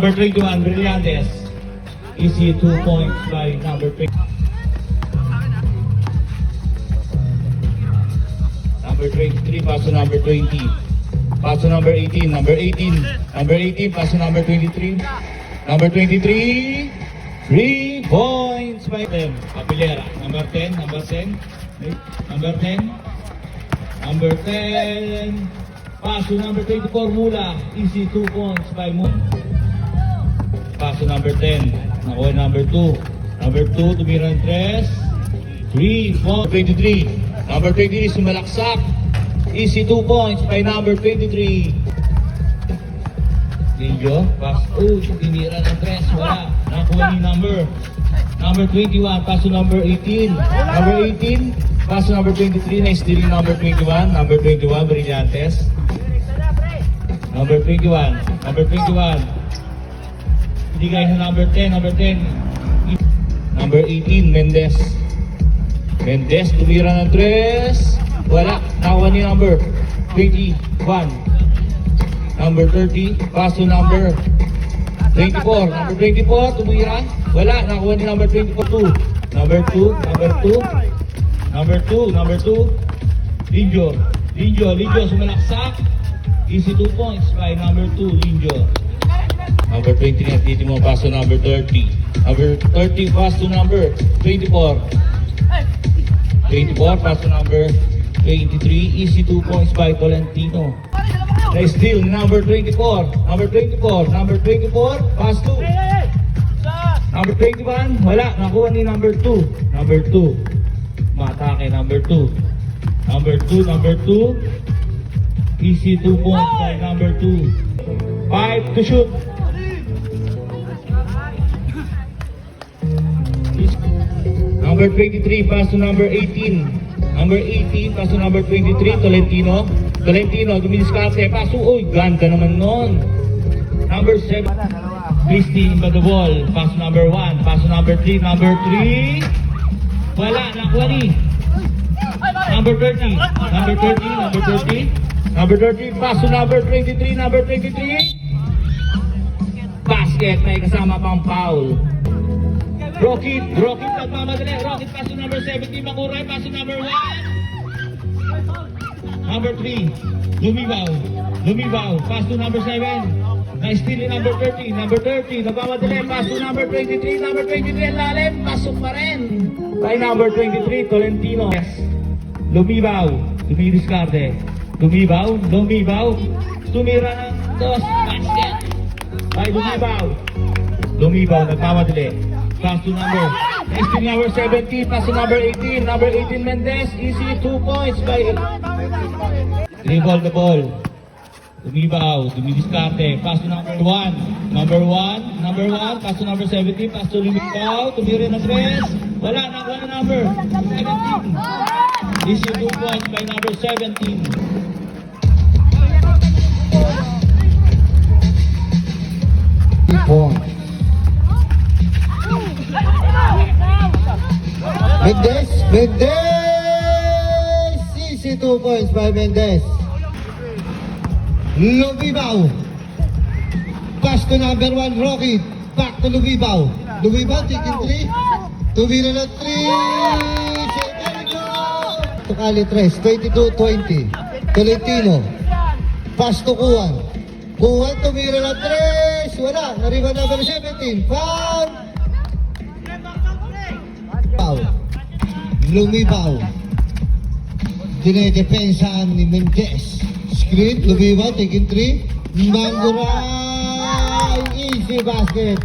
Number 21, Brillantes. Easy 2 points by number 20. Number 23, pass to number 20. Pass to number 18, number 18. Number 18, pass to number 23. Number 23, 3 points by them. Capilera. Number 10, number 10. Number 10. Number 10. Pass to number 24, Mula. Easy 2 points by Moon. Pass to number 10. Nakuha number 2. Number 2, tumira ng 3. 3 points. 23. Number 23, sumalaksak. Easy 2 points by number 23. Lingyo, pass. Oh, tinira ng 3. Wala. Nakuha ni number 21. Pass to number 18. Number 18. Pass to number 23. Na-steal yung number 21. Number 21, Brillantes. Number 21. Number 21. Hindi guys na number 10. Number 10. Number 18, Mendez. Mendez, tumira ng 3. Wala. Nakuha ni number 21. Number 30. Pass to number 24. Number 24, tumira. Wala. Nakuha ni number 24. Number 2. Number 2. Number 2. Number 2. Linjo. Linjo. Linjo, sumalaksak. Easy 2 points by number 2, Linjo. Number 20 na titi mo, pass to number 30. Number 30, pass to number 24. 24, pass to number 23. Easy 2 points by Tolentino. Nice deal, number 24. Number 24. Number 24, pass to number 21. Wala, nakuha ni number 2. Number 2. Matake, number 2. Number 2, number 2. Easy 2 points by number 2. 5 to shoot. Number 23, pass to number 18. Number 18, pass to number 23, Tolentino. Tolentino, dumidiskarte. Pass to, uy, ganda naman nun. Number 7, Christy by the ball. Pass to number 1, pass to number 3. Number 3, wala, nakuha ni. Number 30, number 30, number 30. Number 30, pass to number 23. Number 23, basket, may kasama pang foul. Rocket nagmamadali. Rocket, pass to number 17. Makuray, pass to number 1. Number 3, Lumibaw, pass to number 7. Na-steal ni number 30. Number 30, nagmamadali. Pass to number 23. Number 23, ang lalim. Pasok pa rin. By number 23, Tolentino. Lumibaw, dumidiskarte. Lumibaw, tumira ng dos, basket. By Lumibaw, nagmamadali. Pass to number, next to number 17, pass to number 18. Number 18, Mendez, easy 2 points by dribble the ball. Lumibaw, dumidiskarte. Pass to number 1. Number 1, pass to number 17, pass to Lumibaw, tumira ng 3. Wala, nakuha na number 17. Easy 2 points by number 17. Point. Mendez! Easy 2 points by Mendez. Lumibaw. Pass to number 1, Rocky. Back to Lumibaw. Lumibaw, taking 3. Tumira na 3. Tukali 3, 22-20. Tolentino. Pass to Kuwan. Kuwan, tumira na 3. Wala, nariba number 17. Foul. Foul. Lumibaw. Dinedepensahan ni Mendez. Screen, Lumibaw, taking 3. Manguray. Easy basket.